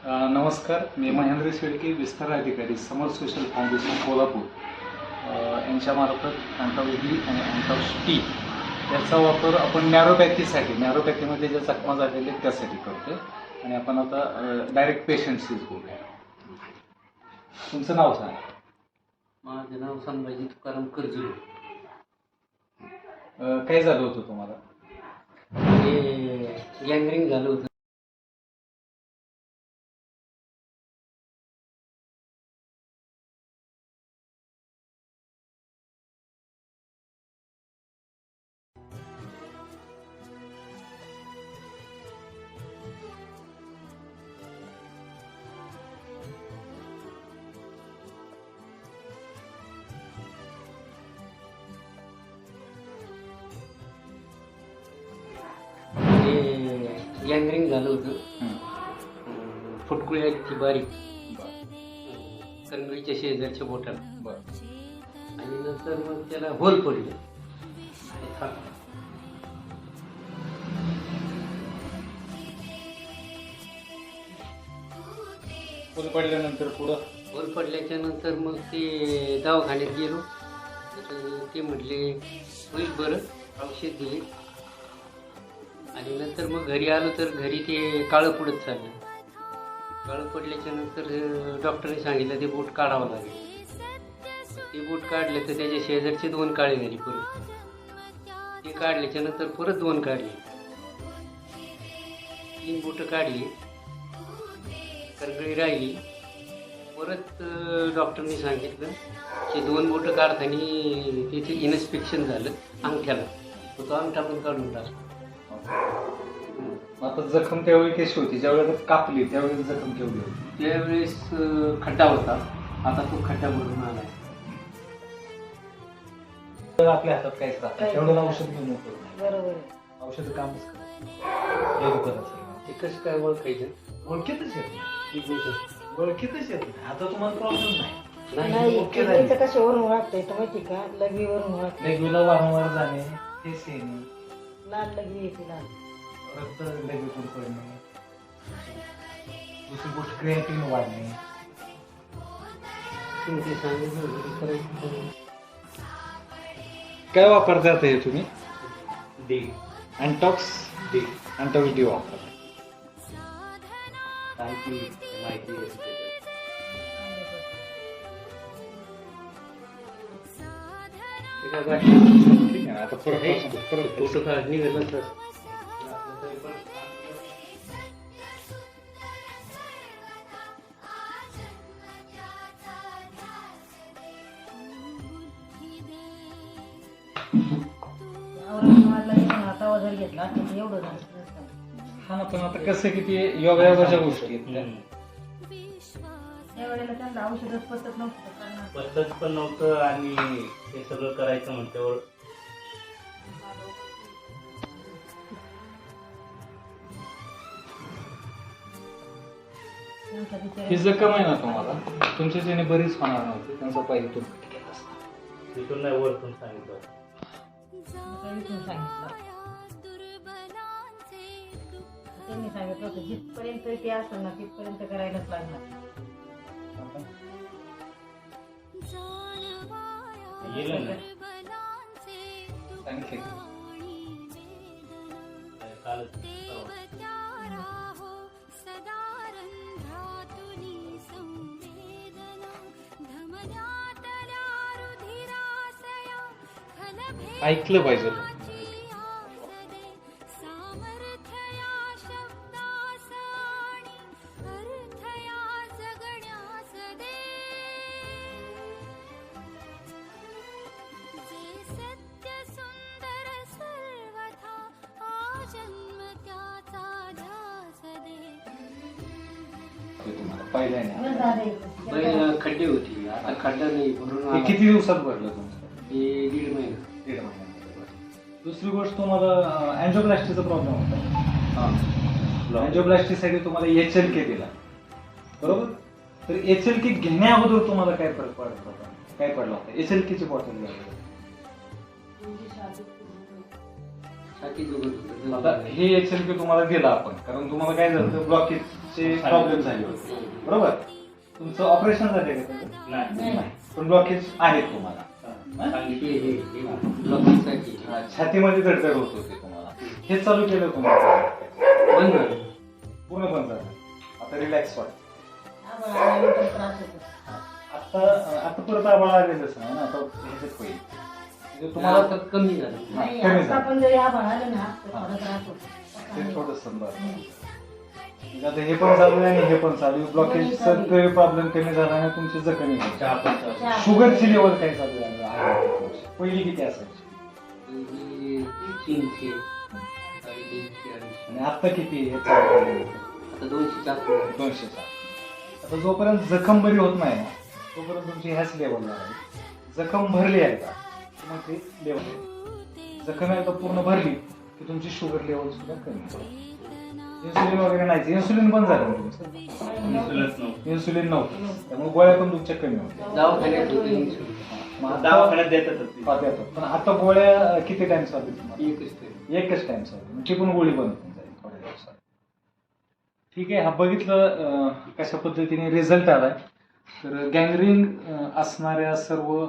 नमस्कार, मी महेंद्र शेळके, विस्तार अधिकारी, समर सोशल फाउंडेशन कोल्हापूर यांच्यामार्फत अँटॉक्स-डी आणि अँटॉक्स-टी याचा वापर आपण नॅरोपॅथीमध्ये ज्या जखमा झालेले त्यासाठी करतो आणि आपण आता डायरेक्ट पेशंटशीच बोलूया. तुमचं नाव सांगा. माझं नाव संभाजी तुकाराम कर्जुले. काय झालं होतं तुम्हाला? ते गँग्रीन झालं होतं. गँग्रीन झालं होतं. फुटकुळी आहेत ती बारीक कणगीच्या शेजारच्या बोटाला आणि नंतर मग त्याला होल पडले. होल पडल्यानंतर होल पडल्याच्या नंतर मग ते दवाखान्यात गेलो. तर ते म्हटले होईल बरं, औषध दिले आणि नंतर मग घरी आलो तर घरी ते काळं पडत चाललं. काळं पडल्याच्या नंतर डॉक्टरने सांगितलं ते बोट काढावं लागेल. ते बोट काढले तर त्याच्या शेजारचे 2 काळे झाले. परत ते काढल्याच्या नंतर परत 2 काढले. 3 बोटं काढली, करगळी राहिली. परत डॉक्टरने सांगितलं की 2 बोटं काढताना त्याचे इन्स्पेक्शन झालं अंगठ्याला, तो अंगठा पण काढून टाकला. आता जखम त्यावेळी कशी होती? ज्यावेळेस कापली त्यावेळेस जखम केवढी होती? त्यावेळेस खड्डा होता, आता तो खड्डा भरून आला. तर आपल्या हातात काहीच राहतं, तेवढं औषध घेऊन नको. बरोबर, औषध कामच करत. ते कसं काय ओळखायचं? ओळखीतच येत ओळखीतच येत आता तुम्हाला प्रॉब्लेम नाही. नाही किडनीचं कशावरून वाटतंय तर माहिती का? लघवीवरून वाटतंय. लघवीला वारंवार जाणे, तेच येणे, लाल लघवी येते, लाल रक्त लघवीतून पडणे, दुसरी गोष्ट क्रिएटिन वाढणे. ते सांगितलं करायचं. काय वापरतात हे तुम्ही? डी अँटॉक्स-डी वापरतात. काय ती माहिती आहे ठीक आहे, आता परत फोटो काढ निघालं तर हातावर जर घेतला तर एवढं झालं. हा ना, पण आता कसं की ते योगायोगाच्या गोष्टी आहेत. त्यावेळेला त्यांना औषधच पचत नव्हतं. पद्धत पण नव्हतं आणि हे सगळं करायचं म्हटल्यावर ही जखम आहे ना तुम्हाला, तुमच्या ज्याने बरीच होणार नव्हती. त्यांचा पाहिजे तो तिथून नाही वरतून सांगितलं. त्यांनी सांगितलं होतं जिथपर्यंत ते असेल ना तिथपर्यंत करायलाच लागणार. गेलं ना सांगितले कालच ऐकलं पाहिजे. पहिला खड्डे होती, आता खड्डा नाही भरून हे आला. किती दिवसात भरलं तुमचं? हे 1.5 महिना. 1.5 महिन्यात. दुसरी गोष्ट, तुम्हाला अँजिओप्लास्टीचा प्रॉब्लेम होता. अँजिओप्लास्टीसाठी तुम्हाला HLK दिला, बरोबर? तर HLK घेण्या अगोदर तुम्हाला काय फरक पडत होता? काय पडला होता? HLKची बॉटल घ्यावी. आता हे HLK तुम्हाला दिला आपण, कारण तुम्हाला काय झालं, ब्लॉकेज ब्लॉकेजचे प्रॉब्लेम झाले होते बरोबर. तुमचं ऑपरेशन झाले का त्याचं? नाही नाही. पण ब्लॉकेज आहेत तुम्हाला. ब्लॉकिंगसाठी छातीमध्ये धडधड होत होते तुम्हाला. हे चालू केलं तुम्हाला बंद झालं. पूर्ण बंद झालं. आता रिलॅक्स वाटतं. आम्हाला आल्यानंतर त्रास होतो. आता परत आम्हाला आलेलंच नाही ना. आता ह्याच्यात होईल म्हणजे तुम्हाला तुम्हाला आता कमी झालं. नाही, कमी आता झालं. पण जरी आभाळ आलं ना तर हा. थोडा त्रास ते होतो. थोडंसं म्हणजे आता हे पण चालू आहे आणि हे पण चालू आहे. ब्लॉकेजचा प्रॉब्लेम कमी झाला आणि तुमची जखमी झाली. चहा पण चालू. शुगरची लेवल काय चालू आहे? पहिली किती असायची पहिली 300, 350, आणि आता किती हे चालू आहे? आता 200 च्या आसपास. 200चा. आता जोपर्यंत जखम बरी होत नाही ना तोपर्यंत तुमची ह्याच लेवलला आहे. जखम भरली आहे का मग ते लेवल जखम एकदा पूर्ण भरली की तुमची शुगर लेवल सुद्धा कमी होईल. इन्सुलिन वगैरे नाही. इन्सुलिन बंद झालं ना तुमचं. इन्शुरन्स नव्हतं. इन्सुलिन नव्हतं त्यामुळे गोळ्या पण तुमच्या कमी होत्या. दवाखान्यात होते insulin. मग आता- दवाखान्यात देतातच ते. देतात. पण आता गोळ्या किती टाइम चालू तुम्हाला? एकच तरी. एकच टाइम चालू ती पण गोळी बंद होऊन जाईल थोड्या दिवसात. ठीक आहे. हा बघितलं कशा पद्धतीने रिझल्ट आलाय. तर गँग्रीन असणाऱ्या सर्व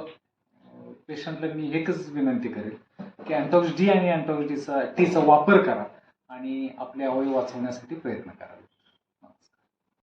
पेशंटला मी एकच विनंती करेल की अँटॉक्स डी आणि अँटॉक्स टीचा वापर करा आणि आपले अवयव वाचवण्यासाठी प्रयत्न करा.